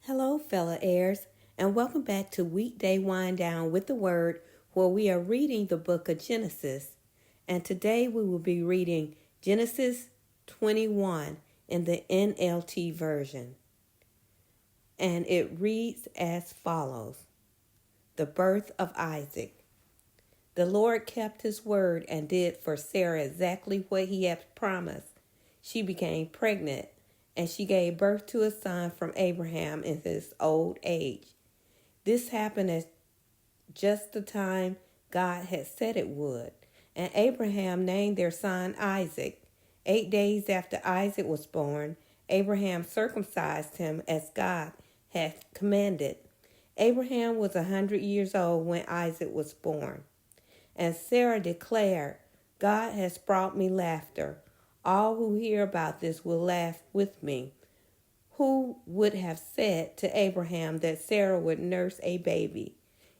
Hello, fellow heirs, and welcome back to Weekday Wind Down with the Word, where we are reading the book of Genesis. And today we will be reading Genesis 21 in the NLT version. And it reads as follows: The birth of Isaac. The Lord kept his word and did for Sarah exactly what he had promised. She became pregnant, and she gave birth to a son from Abraham in his old age. This happened at just the time God had said it would, and Abraham named their son Isaac. 8 days after Isaac was born, Abraham circumcised him as God had commanded. Abraham was 100 years old when Isaac was born. And Sarah declared, God has brought me laughter. All who hear about this will laugh with me. Who would have said to Abraham that Sarah would nurse a baby?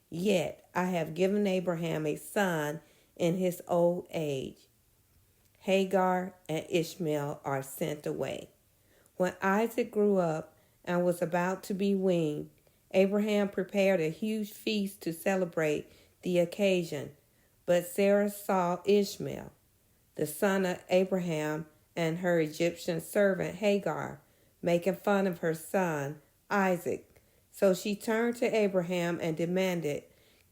Yet I have given Abraham a son in his old age. Hagar and Ishmael are sent away. When Isaac grew up and was about to be weaned, Abraham prepared a huge feast to celebrate the occasion. But Sarah saw Ishmael, the son of Abraham, and her Egyptian servant Hagar, making fun of her son Isaac. So she turned to Abraham and demanded,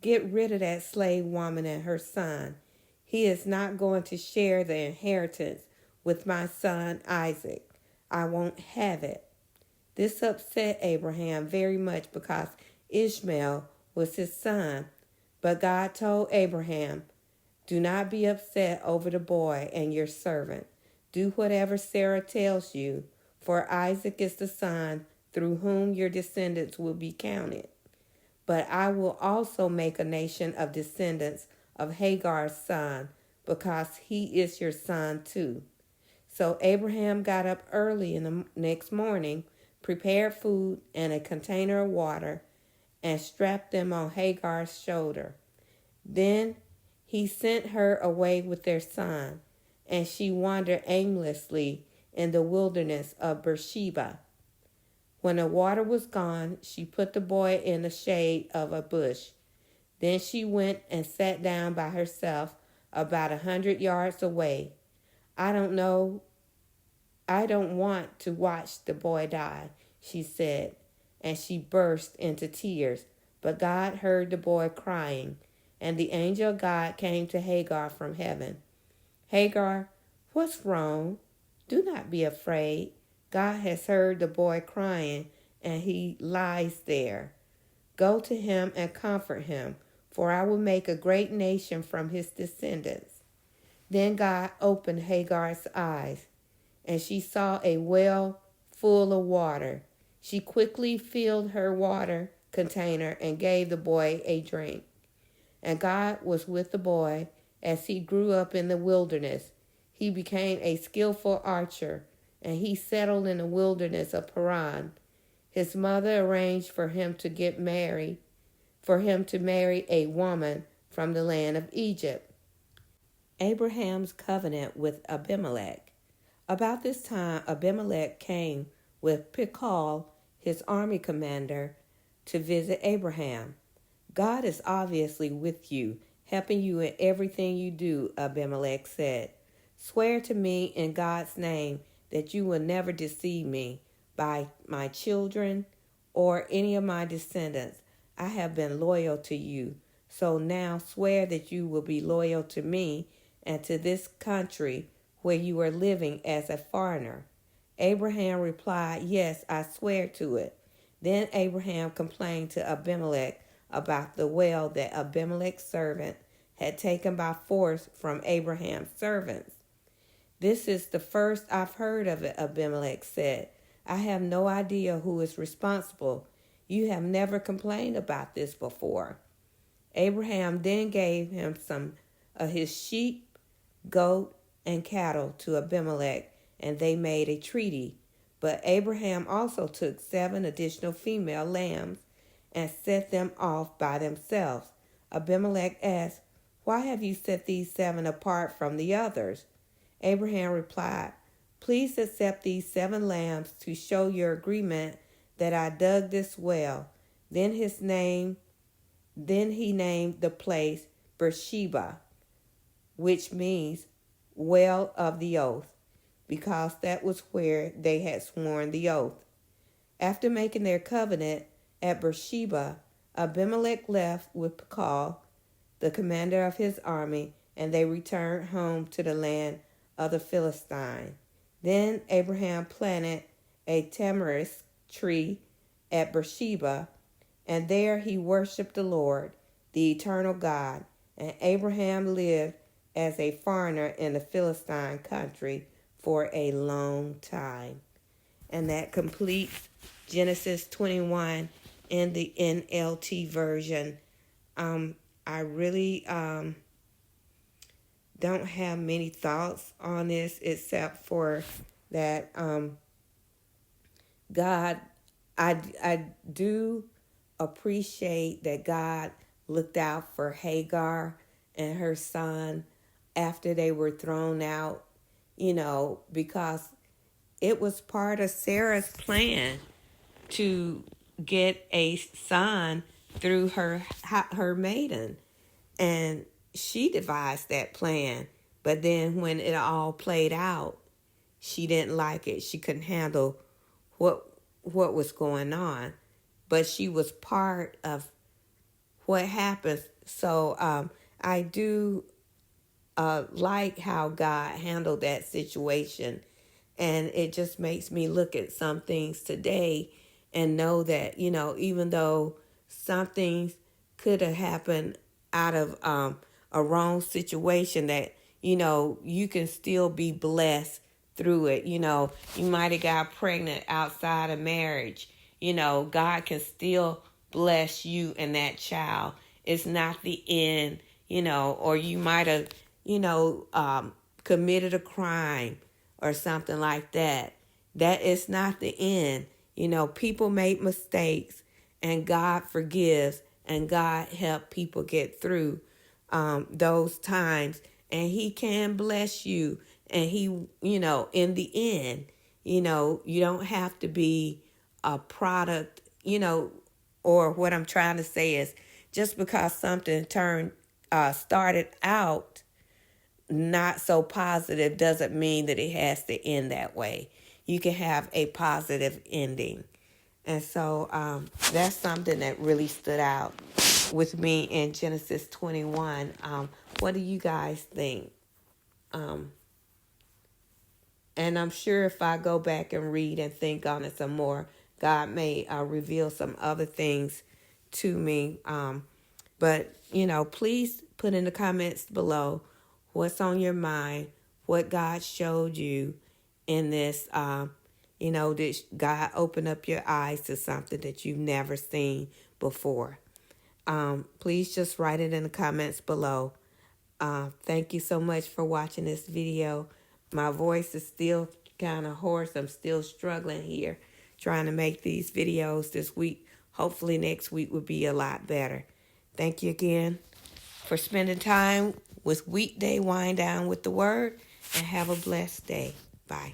Get rid of that slave woman and her son. He is not going to share the inheritance with my son Isaac. I won't have it. This upset Abraham very much because Ishmael was his son. But God told Abraham, Do not be upset over the boy and your servant. Do whatever Sarah tells you, for Isaac is the son through whom your descendants will be counted. But I will also make a nation of descendants of Hagar's son, because he is your son too. So Abraham got up early in the next morning, prepared food and a container of water, and strapped them on Hagar's shoulder. Then he sent her away with their son, and she wandered aimlessly in the wilderness of Beersheba. When the water was gone, she put the boy in the shade of a bush. Then she went and sat down by herself about 100 yards away. I don't want to watch the boy die, she said, and she burst into tears. But God heard the boy crying, and the angel of God came to Hagar from heaven. Hagar, what's wrong? Do not be afraid. God has heard the boy crying, and he lies there. Go to him and comfort him, for I will make a great nation from his descendants. Then God opened Hagar's eyes, and she saw a well full of water. She quickly filled her water container and gave the boy a drink. And God was with the boy as he grew up in the wilderness. He became a skillful archer, and he settled in the wilderness of Paran. His mother arranged for him to marry a woman from the land of Egypt. Abraham's covenant with Abimelech. About this time, Abimelech came with Phicol, his army commander, to visit Abraham. God is obviously with you, helping you in everything you do, Abimelech said. Swear to me in God's name that you will never deceive me by my children or any of my descendants. I have been loyal to you, so now swear that you will be loyal to me and to this country where you are living as a foreigner. Abraham replied, Yes, I swear to it. Then Abraham complained to Abimelech about the well that Abimelech's servant had taken by force from Abraham's servants. This is the first I've heard of it, Abimelech said. I have no idea who is responsible. You have never complained about this before. Abraham then gave him some of his sheep, goat, and cattle to Abimelech, and they made a treaty. But Abraham also took 7 additional female lambs and set them off by themselves. Abimelech asked, Why have you set these 7 apart from the others? Abraham replied, Please accept these 7 lambs to show your agreement that I dug this well. Then he named the place Beersheba, which means well of the oath, because that was where they had sworn the oath. After making their covenant at Beersheba, Abimelech left with Pekah, the commander of his army, and they returned home to the land of the Philistines. Then Abraham planted a tamarisk tree at Beersheba, and there he worshipped the Lord, the eternal God. And Abraham lived as a foreigner in the Philistine country for a long time. And that completes Genesis 21 in the NLT version. I really don't have many thoughts on this except for that God, I do appreciate that God looked out for Hagar and her son after they were thrown out, because it was part of Sarah's plan to get a son through her maiden. And she devised that plan. But then when it all played out, she didn't like it. She couldn't handle what was going on. But she was part of what happened. So I do like how God handled that situation. And it just makes me look at some things today and know that, even though some things could have happened out of a wrong situation, that, you can still be blessed through it. You might have got pregnant outside of marriage. God can still bless you and that child. It's not the end, or you might have, committed a crime or something like that. That is not the end. People make mistakes and God forgives, and God help people get through those times, and he can bless you. And he, in the end, you don't have to be a product, or what I'm trying to say is, just because something started out not so positive doesn't mean that it has to end that way. You can have a positive ending. And so that's something that really stood out with me in Genesis 21. What do you guys think? And I'm sure if I go back and read and think on it some more, God may reveal some other things to me. But, please put in the comments below what's on your mind, what God showed you in this. Did God open up your eyes to something that you've never seen before? Please just write it in the comments below. Thank you so much for watching this video. My voice is still kind of hoarse. I'm still struggling here trying to make these videos this week. Hopefully next week will be a lot better. Thank you again for spending time with Weekday Wind Down with the Word, and have a blessed day. Bye.